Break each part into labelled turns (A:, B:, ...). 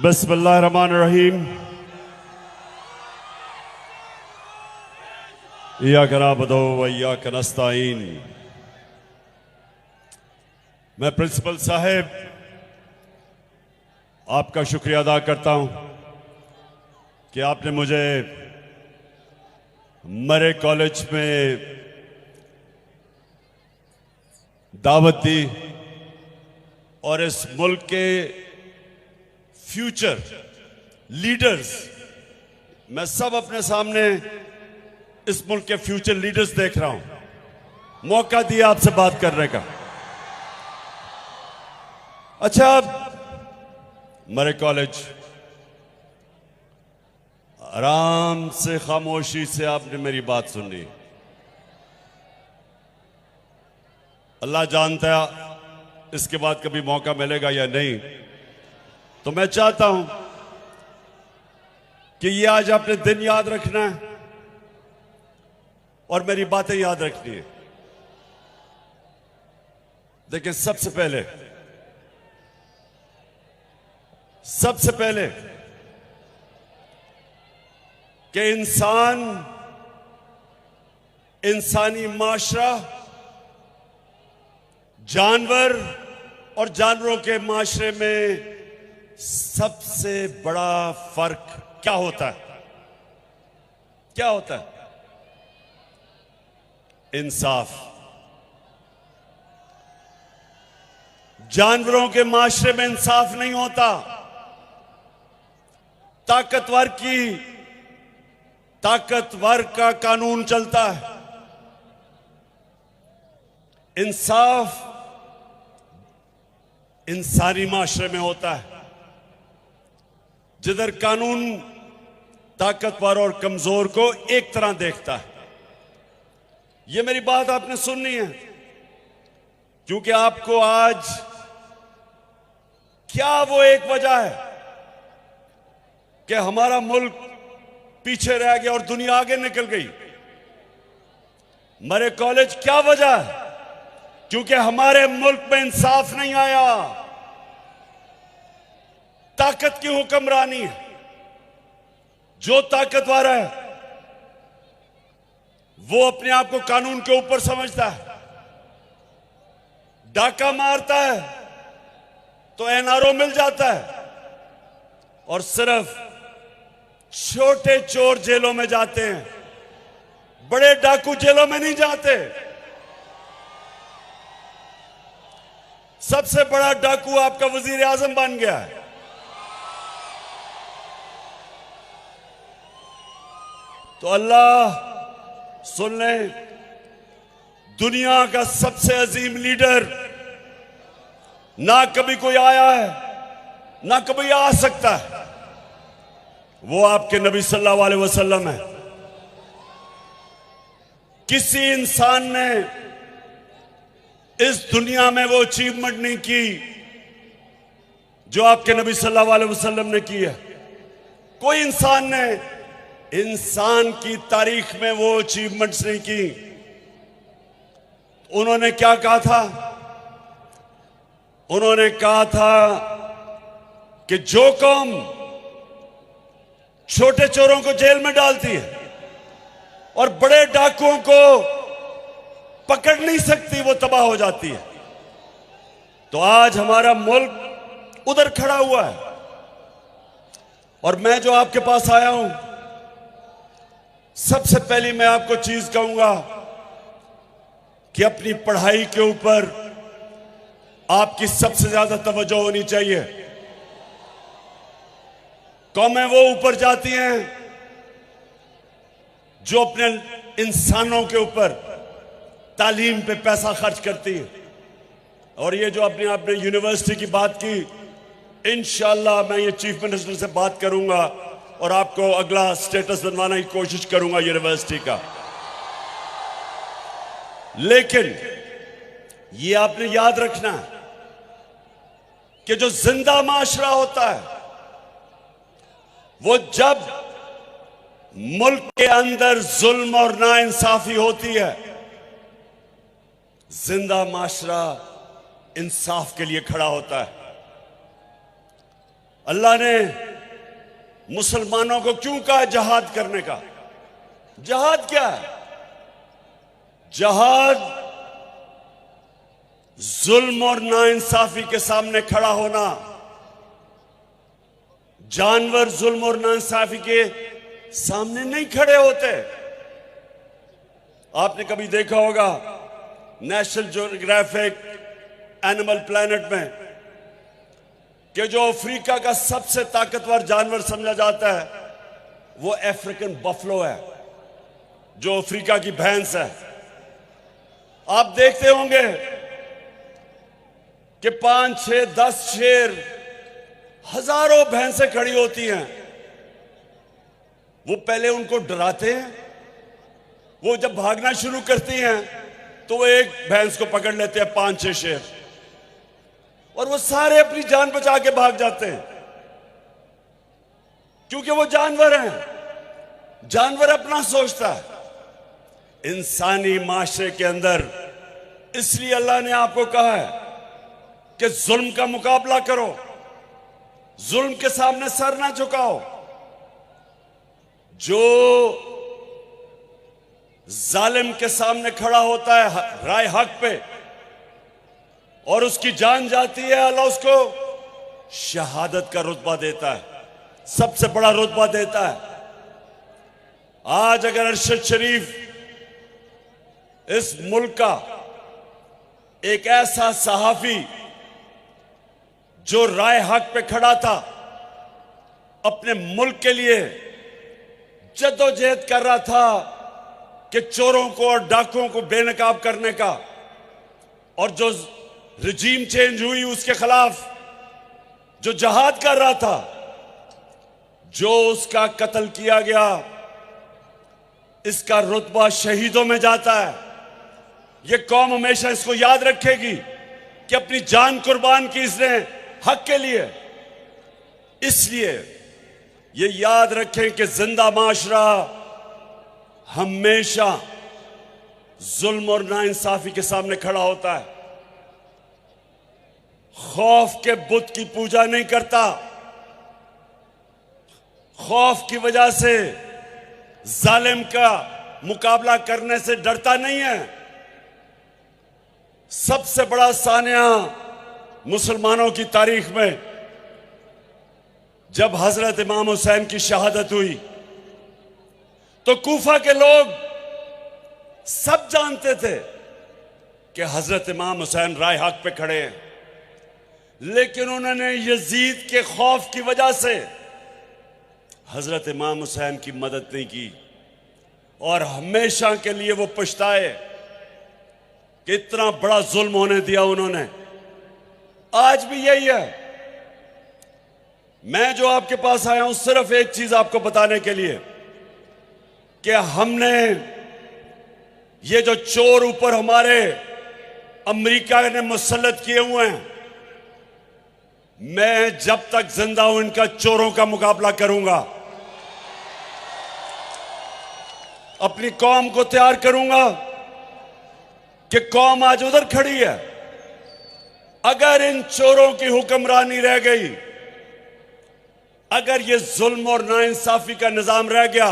A: बिस्मिल्लाहिर्रहमानिर्रहीम। इय्याका नअबुदु व इय्याका नस्तईन। मैं प्रिंसिपल साहब आपका शुक्रिया अदा करता हूं कि आपने मुझे मरे कॉलेज में दावत दी और इस मुल्क के फ्यूचर लीडर्स, मैं सब अपने सामने इस मुल्क के फ्यूचर लीडर्स देख रहा हूं। मौका दिया आपसे बात करने का। अच्छा, मरे कॉलेज आराम से खामोशी से आपने मेरी बात सुनी। अल्लाह जानता है इसके बाद कभी मौका मिलेगा या नहीं। तो मैं चाहता हूं कि ये आज आपने दिन याद रखना है और मेरी बातें याद रखनी है। देखिए, सबसे पहले कि इंसानी माशरा जानवर और जानवरों के माशरे में सबसे बड़ा फर्क क्या होता है? क्या होता है? इंसाफ। जानवरों के माशरे में इंसाफ नहीं होता। ताकतवर का कानून चलता है। इंसाफ इंसानी माशरे में होता है, जिधर कानून ताकतवर और कमजोर को एक तरह देखता है। ये मेरी बात आपने सुननी है, क्योंकि आपको आज क्या वो एक वजह है कि हमारा मुल्क पीछे रह गया और दुनिया आगे निकल गई। मरे कॉलेज क्या वजह है? क्योंकि हमारे मुल्क में इंसाफ नहीं आया। ताकत की हुक्मरानी है। जो ताकतवर है वो अपने आप को कानून के ऊपर समझता है। डाका मारता है तो एनआरओ मिल जाता है, और सिर्फ छोटे चोर जेलों में जाते हैं, बड़े डाकू जेलों में नहीं जाते। सबसे बड़ा डाकू आपका वजीर आजम बन गया है। तो अल्लाह सुन ले, दुनिया का सबसे अजीम लीडर ना कभी कोई आया है, ना कभी आ सकता है। वो आपके नबी सल्लल्लाहु अलैहि वसल्लम है। किसी इंसान ने इस दुनिया में वो अचीवमेंट नहीं की जो आपके नबी सल्लल्लाहु अलैहि वसल्लम ने की है। कोई इंसान ने इंसान की तारीख में वो अचीवमेंट्स नहीं की। उन्होंने क्या कहा था? उन्होंने कहा था कि जो कौम छोटे चोरों को जेल में डालती है और बड़े डाकुओं को पकड़ नहीं सकती, वो तबाह हो जाती है। तो आज हमारा मुल्क उधर खड़ा हुआ है, और मैं जो आपके पास आया हूं, सबसे पहली मैं आपको चीज कहूंगा कि अपनी पढ़ाई के ऊपर आपकी सबसे ज्यादा तवज्जो होनी चाहिए। कौमें वो ऊपर जाती हैं जो अपने इंसानों के ऊपर तालीम पे पैसा खर्च करती है। और ये जो आपने यूनिवर्सिटी की बात की, इंशाअल्लाह मैं ये चीफ मिनिस्टर से बात करूंगा और आपको अगला स्टेटस बनवाने की कोशिश करूंगा यूनिवर्सिटी का। लेकिन ये आपने याद रखना कि जो जिंदा माशरा होता है, वो जब मुल्क के अंदर जुल्म और नाइंसाफी होती है, जिंदा माशरा इंसाफ के लिए खड़ा होता है। अल्लाह ने मुसलमानों को क्यों कहा जहाद करने का? जहाद क्या है? जहाद जुल्म और नाइंसाफी के सामने खड़ा होना। जानवर जुल्म और नाइंसाफी के सामने नहीं खड़े होते। आपने कभी देखा होगा नेशनल ज्योग्राफिक एनिमल प्लैनेट में कि जो अफ्रीका का सबसे ताकतवर जानवर समझा जाता है वो अफ्रीकन बफलो है, जो अफ्रीका की भैंस है। आप देखते होंगे कि 5, 6, 10 शेर, हजारों भैंसें खड़ी होती हैं। वो पहले उनको डराते हैं। वो जब भागना शुरू करती हैं तो वो एक भैंस को पकड़ लेते हैं 5, 6 शेर, और वो सारे अपनी जान बचा के भाग जाते हैं, क्योंकि वो जानवर हैं। जानवर अपना सोचता है। इंसानी माशरे के अंदर इसलिए अल्लाह ने आपको कहा है कि जुल्म का मुकाबला करो, जुल्म के सामने सर ना झुकाओ। जो जालिम के सामने खड़ा होता है राय हक पे और उसकी जान जाती है, अल्लाह उसको शहादत का रुतबा देता है, सबसे बड़ा रुतबा देता है। आज अगर अरशद शरीफ इस मुल्क का एक ऐसा सहाफी जो राय हक पे खड़ा था, अपने मुल्क के लिए जद्दोजहद कर रहा था कि चोरों को और डाकुओं को बेनकाब करने का, और जो रजीम चेंज हुई उसके खिलाफ जो जहाद कर रहा था, जो उसका कत्ल किया गया, इसका रुतबा शहीदों में जाता है। ये कौम हमेशा इसको याद रखेगी कि अपनी जान कुर्बान की इसने हक के लिए। इसलिए ये याद रखें कि जिंदा माशरा हमेशा जुल्म और नाइंसाफी के सामने खड़ा होता है। खौफ के बुत की पूजा नहीं करता, खौफ की वजह से जालिम का मुकाबला करने से डरता नहीं है। सबसे बड़ा सानिया मुसलमानों की तारीख में जब हजरत इमाम हुसैन की शहादत हुई तो कूफा के लोग सब जानते थे कि हजरत इमाम हुसैन राय हक पे खड़े हैं, लेकिन उन्होंने यजीद के खौफ की वजह से हजरत इमाम हुसैन की मदद नहीं की, और हमेशा के लिए वो पछताए कि इतना बड़ा जुल्म होने दिया उन्होंने। आज भी यही है। मैं जो आपके पास आया हूं सिर्फ एक चीज आपको बताने के लिए कि हमने ये जो चोर ऊपर हमारे अमेरिका ने मुसल्लत किए हुए हैं, मैं जब तक जिंदा हूं इनका चोरों का मुकाबला करूंगा, अपनी कौम को तैयार करूंगा कि कौम आज उधर खड़ी है। अगर इन चोरों की हुक्मरानी रह गई, अगर ये जुल्म और नाइंसाफी का निजाम रह गया,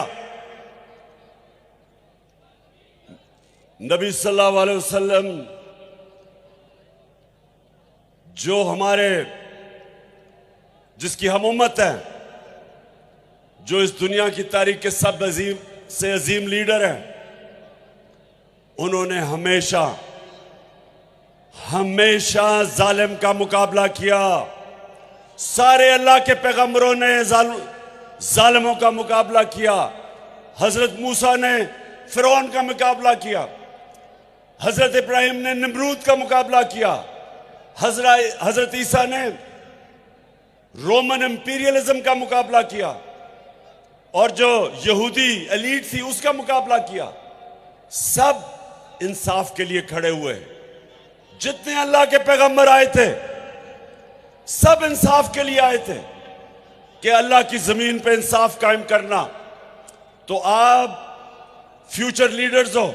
A: नबी सल्लल्लाहु अलैहि वसल्लम जो हमारे जिसकी हम उम्मत है, जो इस दुनिया की तारीख के सब से अजीम लीडर हैं, उन्होंने हमेशा हमेशा जालिम का मुकाबला किया। सारे अल्लाह के पैगंबरों ने जालिमों का मुकाबला किया। हजरत मूसा ने फिरौन का मुकाबला किया, हजरत इब्राहिम ने नमरूद का मुकाबला किया, हजरत ईसा ने रोमन इंपीरियलिज्म का मुकाबला किया, और जो यहूदी एलीट थी उसका मुकाबला किया। सब इंसाफ के लिए खड़े हुए। जितने अल्लाह के पैगंबर आए थे सब इंसाफ के लिए आए थे कि अल्लाह की जमीन पे इंसाफ कायम करना। तो आप फ्यूचर लीडर्स हो।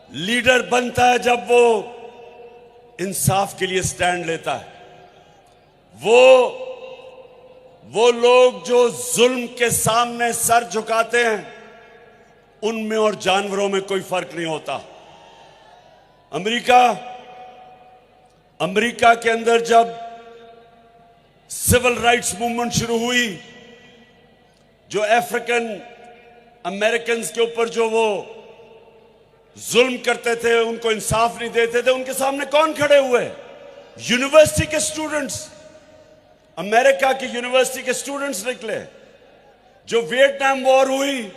A: लीडर बनता है जब वो इंसाफ के लिए स्टैंड लेता है, वो वो लोग जो जुल्म के सामने सर झुकाते हैं, उनमें और जानवरों में कोई फर्क नहीं होता। अमेरिका के अंदर जब सिविल राइट्स मूवमेंट शुरू हुई, जो अफ्रीकन अमेरिकन के ऊपर जो वो जुल्म करते थे, उनको इंसाफ नहीं देते थे, उनके सामने कौन खड़े हुए? यूनिवर्सिटी के स्टूडेंट्स, अमेरिका की यूनिवर्सिटी के स्टूडेंट्स निकले। जो वियतनाम वॉर हुई,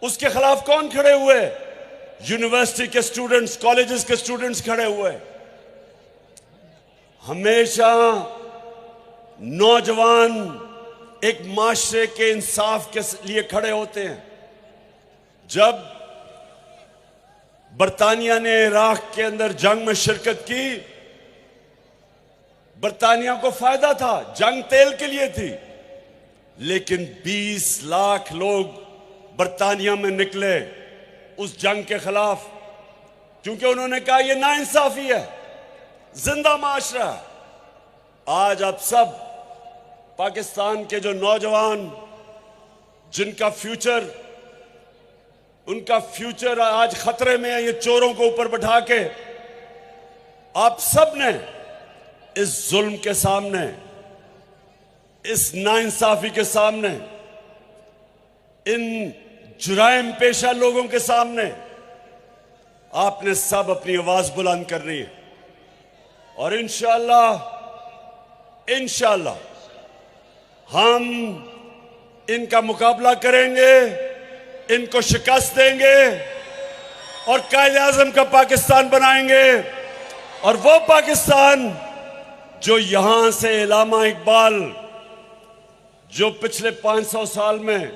A: उसके खिलाफ कौन खड़े हुए? यूनिवर्सिटी के स्टूडेंट्स, कॉलेजेस के स्टूडेंट्स खड़े हुए। हमेशा नौजवान एक माशरे के इंसाफ के लिए खड़े होते हैं। जब बरतानिया ने इराक के अंदर जंग में शिरकत की, बरतानिया को फायदा था, जंग तेल के लिए थी, लेकिन 20 लाख लोग बरतानिया में निकले उस जंग के खिलाफ, क्योंकि उन्होंने कहा यह नाइंसाफी है, जिंदा माशरा। आज आप सब पाकिस्तान के जो नौजवान, जिनका फ्यूचर, उनका फ्यूचर आज खतरे में है, ये चोरों को ऊपर बैठा के, आप सब ने इस जुल्म के सामने, इस नाइंसाफी के सामने, इन जुराइम पेशा लोगों के सामने आपने सब अपनी आवाज बुलंद करनी है। और इंशाअल्लाह हम इनका मुकाबला करेंगे, इनको शिकस्त देंगे और कायद-ए-आज़म का पाकिस्तान बनाएंगे। और वो पाकिस्तान जो यहां से इल्लामा इकबाल, जो पिछले 500 साल में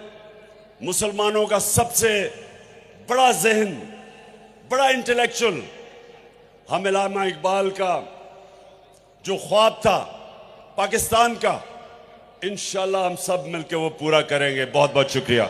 A: मुसलमानों का सबसे बड़ा ज़हन, बड़ा इंटेलेक्चुअल, हम इल्लामा इकबाल का जो ख्वाब था पाकिस्तान का, इंशाअल्लाह हम सब मिलकर वो पूरा करेंगे। बहुत बहुत शुक्रिया।